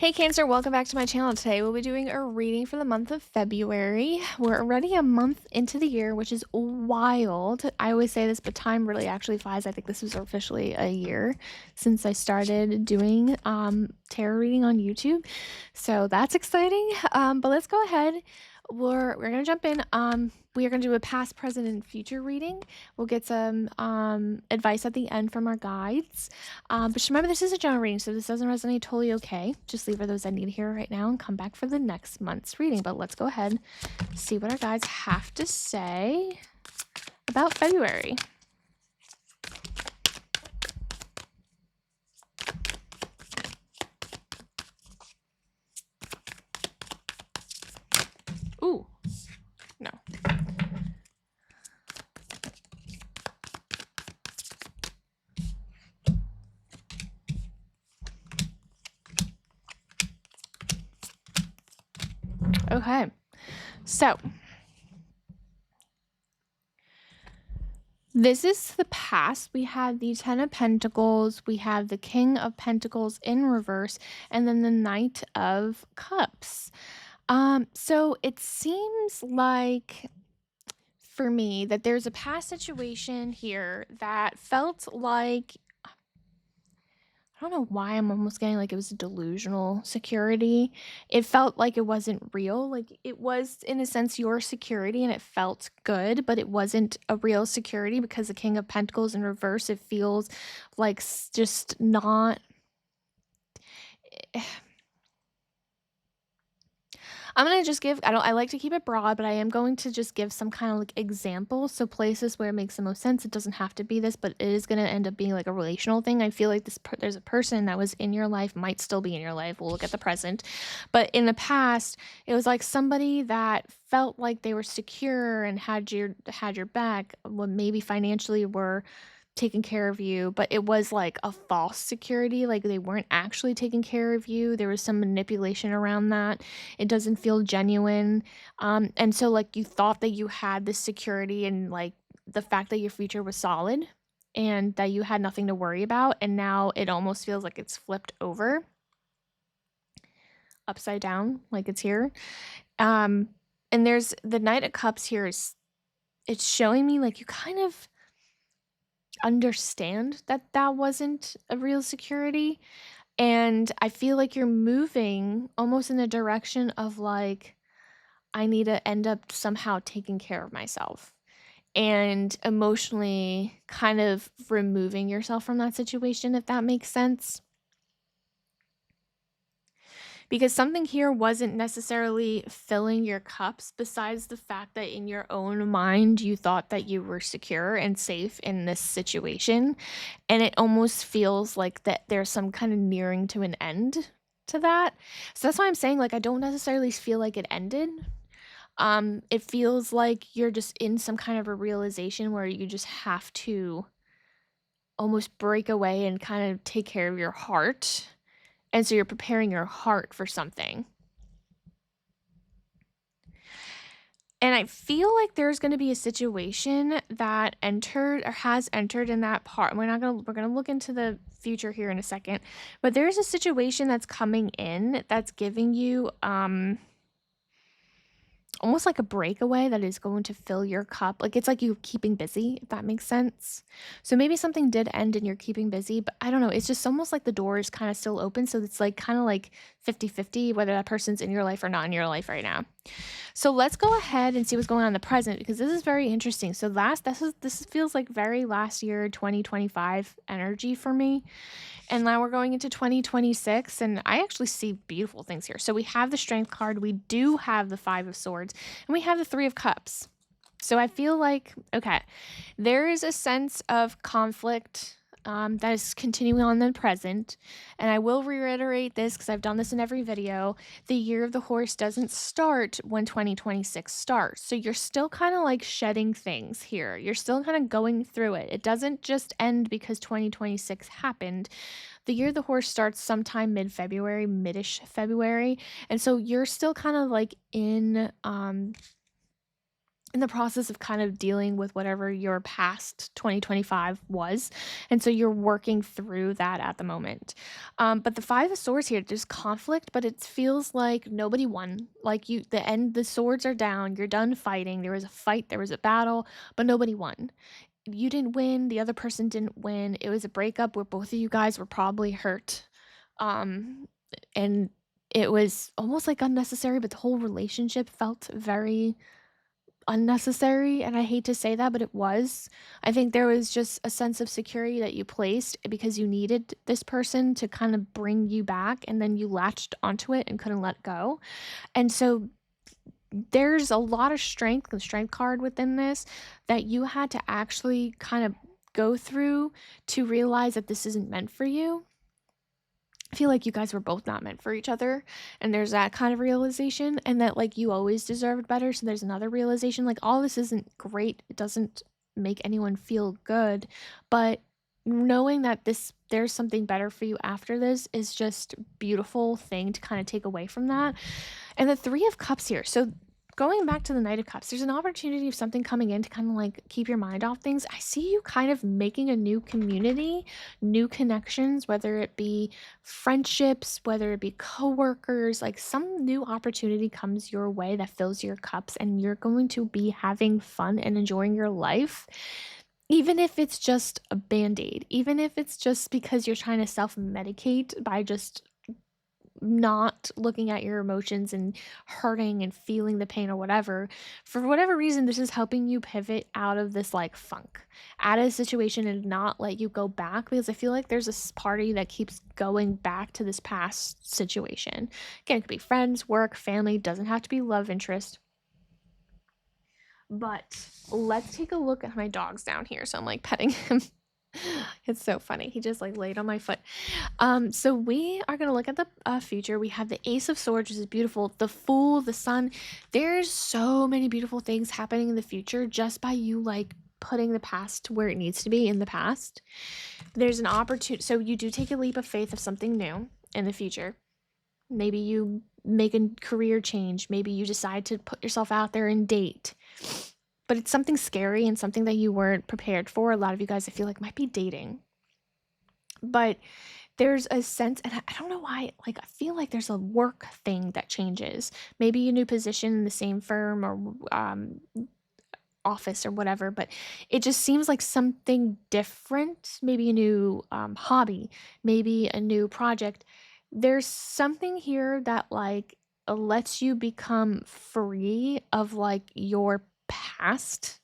Hey Cancer, welcome back to my channel. Today we'll be doing a reading for the month of February. We're already a month into the year, which is wild. I always say this, but time really actually flies. I think this was officially a year since I started doing tarot reading on YouTube. So that's exciting. But let's go ahead. We're gonna jump in. We are gonna do a past, present, and future reading. We'll get some advice at the end from our guides. But just remember, this is a general reading, so if this doesn't resonate, totally okay. Just leave for those I need to hear right now and come back for the next month's reading. But let's go ahead and see what our guides have to say about February. Ooh, no. Okay, so this is the past. We have the Ten of Pentacles, we have the King of Pentacles in reverse, and then the Knight of Cups. So it seems like for me that there's a past situation here that felt like, I don't know why I'm almost getting like it was a delusional security. It felt like it wasn't real. Like it was, in a sense, your security and it felt good, but it wasn't a real security because the King of Pentacles in reverse, it feels like just not. I'm going to just give, I like to keep it broad, but I am going to just give some kind of like examples. So places where it makes the most sense. It doesn't have to be this, but it is going to end up being like a relational thing. I feel like there's a person that was in your life, might still be in your life. We'll look at the present. But in the past, it was like somebody that felt like they were secure and had your back, well, maybe financially were taking care of you, but it was like a false security. Like they weren't actually taking care of you. There was some manipulation around that. It doesn't feel genuine. And so like you thought that you had this security and like the fact that your future was solid and that you had nothing to worry about, and now it almost feels like it's flipped over upside down, like it's here. And there's the Knight of Cups here is, it's showing me like you kind of understand that that wasn't a real security, and I feel like you're moving almost in the direction of like, I need to end up somehow taking care of myself and emotionally kind of removing yourself from that situation, if that makes sense. Because something here wasn't necessarily filling your cups, besides the fact that in your own mind you thought that you were secure and safe in this situation, and it almost feels like that there's some kind of nearing to an end to that. So that's why I'm saying, like, I don't necessarily feel like it ended. It feels like you're just in some kind of a realization where you just have to almost break away and kind of take care of your heart. And so you're preparing your heart for something. And I feel like there's going to be a situation that entered or has entered in that part. We're going to look into the future here in a second, but there's a situation that's coming in that's giving you almost like a breakaway that is going to fill your cup. Like it's like you keeping busy, if that makes sense. So maybe something did end and you're keeping busy, but I don't know. It's just almost like the door is kind of still open. So it's like kind of like 50-50 whether that person's in your life or not in your life right now. So let's go ahead and see what's going on in the present, because this is very interesting. So this feels like very last year 2025 energy for me. And now we're going into 2026, and I actually see beautiful things here. So we have the Strength card, we do have the Five of Swords, and we have the Three of Cups. So I feel like, okay, there is a sense of conflict that is continuing on in the present. And I will reiterate this because I've done this in every video. The year of the horse doesn't start when 2026 starts. So you're still kind of like shedding things here. You're still kind of going through it. It doesn't just end because 2026 happened. The year of the horse starts sometime mid-February, mid-ish February. And so you're still kind of like in in the process of kind of dealing with whatever your past 2025 was. And so you're working through that at the moment. But the Five of Swords here, there's conflict, but it feels like nobody won. Like the swords are down, you're done fighting. There was a fight, there was a battle, but nobody won. You didn't win, the other person didn't win. It was a breakup where both of you guys were probably hurt. Um, and it was almost like unnecessary, but the whole relationship felt very unnecessary, and I hate to say that, but it was. I think there was just a sense of security that you placed because you needed this person to kind of bring you back, and then you latched onto it and couldn't let go. And so there's a lot of strength, the strength card within this, that you had to actually kind of go through to realize that this isn't meant for you. I feel like you guys were both not meant for each other, and there's that kind of realization, and that like you always deserved better. So there's another realization, like all this isn't great, it doesn't make anyone feel good, but knowing that there's something better for you after this is just beautiful thing to kind of take away from that. And the Three of Cups here, so going back to the Knight of Cups, there's an opportunity of something coming in to kind of like keep your mind off things. I see you kind of making a new community, new connections, whether it be friendships, whether it be coworkers, like some new opportunity comes your way that fills your cups, and you're going to be having fun and enjoying your life. Even if it's just a band-aid, even if it's just because you're trying to self-medicate by just not looking at your emotions and hurting and feeling the pain or whatever. For whatever reason, this is helping you pivot out of this like funk, out of the situation, and not let you go back, because I feel like there's this party that keeps going back to this past situation. Again, it could be friends, work, family, doesn't have to be love interest. But let's take a look at my dog's down here. So I'm like petting him. It's so funny. He just like laid on my foot. So we are gonna look at the future. We have the Ace of Swords, which is beautiful. The Fool, the Sun. There's so many beautiful things happening in the future just by you like putting the past where it needs to be in the past. There's an opportunity. So you do take a leap of faith of something new in the future. Maybe you make a career change. Maybe you decide to put yourself out there and date. But it's something scary and something that you weren't prepared for. A lot of you guys, I feel like, might be dating. But there's a sense, and I don't know why, like, I feel like there's a work thing that changes. Maybe a new position in the same firm or office or whatever, but it just seems like something different. Maybe a new hobby, maybe a new project. There's something here that, like, lets you become free of, like, your past.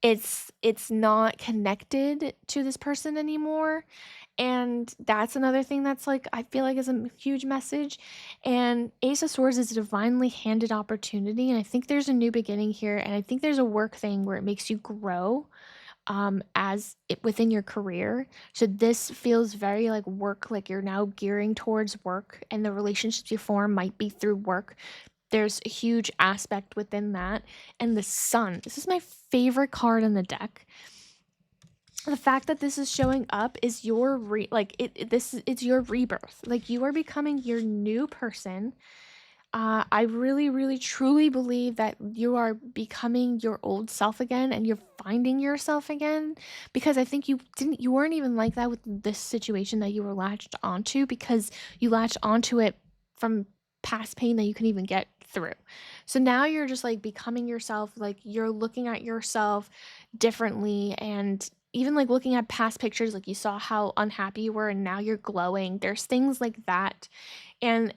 It's not connected to this person anymore, and that's another thing that's, like, I feel like is a huge message. And Ace of Swords is a divinely handed opportunity, and I think there's a new beginning here, and I think there's a work thing where it makes you grow, as it within your career. So this feels very like work, like you're now gearing towards work, and the relationships you form might be through work. There's a huge aspect within that. And the Sun, this is my favorite card in the deck. The fact that this is showing up is your it's your rebirth. Like you are becoming your new person. I really, really, truly believe that you are becoming your old self again, and you're finding yourself again, because I think you weren't even like that with this situation that you were latched onto, because you latched onto it from past pain that you couldn't even get through. So now you're just like becoming yourself, like you're looking at yourself differently, and even like looking at past pictures, like you saw how unhappy you were and now you're glowing. There's things like that. And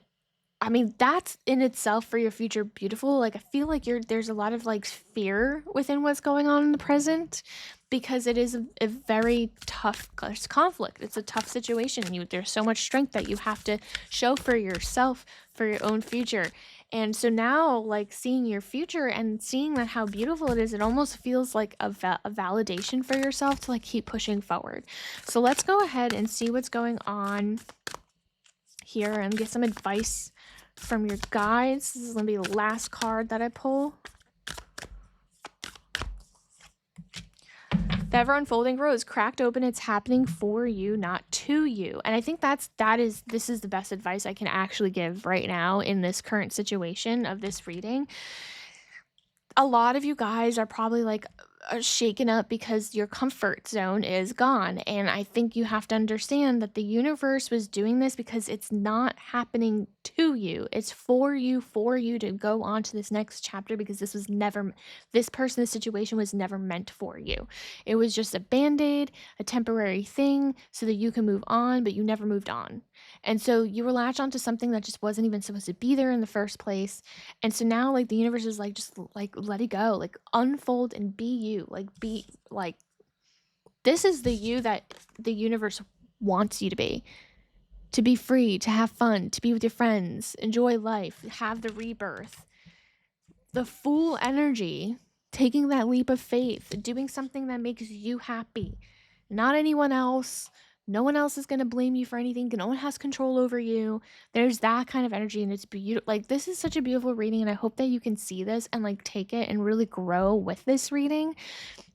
I mean, that's in itself for your future beautiful. Like I feel like there's a lot of like fear within what's going on in the present, because it is a very tough, there's conflict. It's a tough situation. There's so much strength that you have to show for yourself for your own future. And so now like seeing your future and seeing that how beautiful it is, it almost feels like a validation for yourself to like keep pushing forward. So let's go ahead and see what's going on here and get some advice from your guides. This is going to be the last card that I pull. The ever unfolding rose, cracked open, it's happening for you, not to you. And I think this is the best advice I can actually give right now in this current situation of this reading. a lot of you guys are probably like shaken up because your comfort zone is gone. And I think you have to understand that the universe was doing this because it's not happening to you. It's for you to go on to this next chapter because this person, this situation was never meant for you. It was just a band aid, a temporary thing so that you can move on, but you never moved on. And so you were latched onto something that just wasn't even supposed to be there in the first place, and so now, like, the universe is like, just like, let it go, like, unfold and be you. Like, be like, this is the you that the universe wants you to be free, to have fun, to be with your friends, enjoy life, have the rebirth, the full energy, taking that leap of faith, doing something that makes you happy, not anyone else. No one else is going to blame you for anything. No one has control over you. There's that kind of energy, and it's beautiful. Like, this is such a beautiful reading, and I hope that you can see this and like take it and really grow with this reading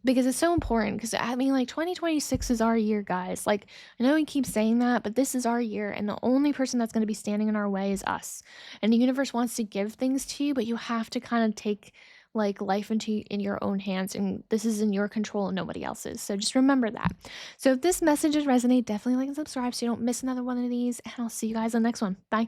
because it's so important. Because I mean, like, 2026 is our year, guys. Like, I know we keep saying that, but this is our year, and the only person that's going to be standing in our way is us. And the universe wants to give things to you, but you have to kind of take like life in your own hands, and this is in your control and nobody else's. So just remember that. So if this message resonate, definitely like and subscribe so you don't miss another one of these, and I'll see you guys on the next one. Bye.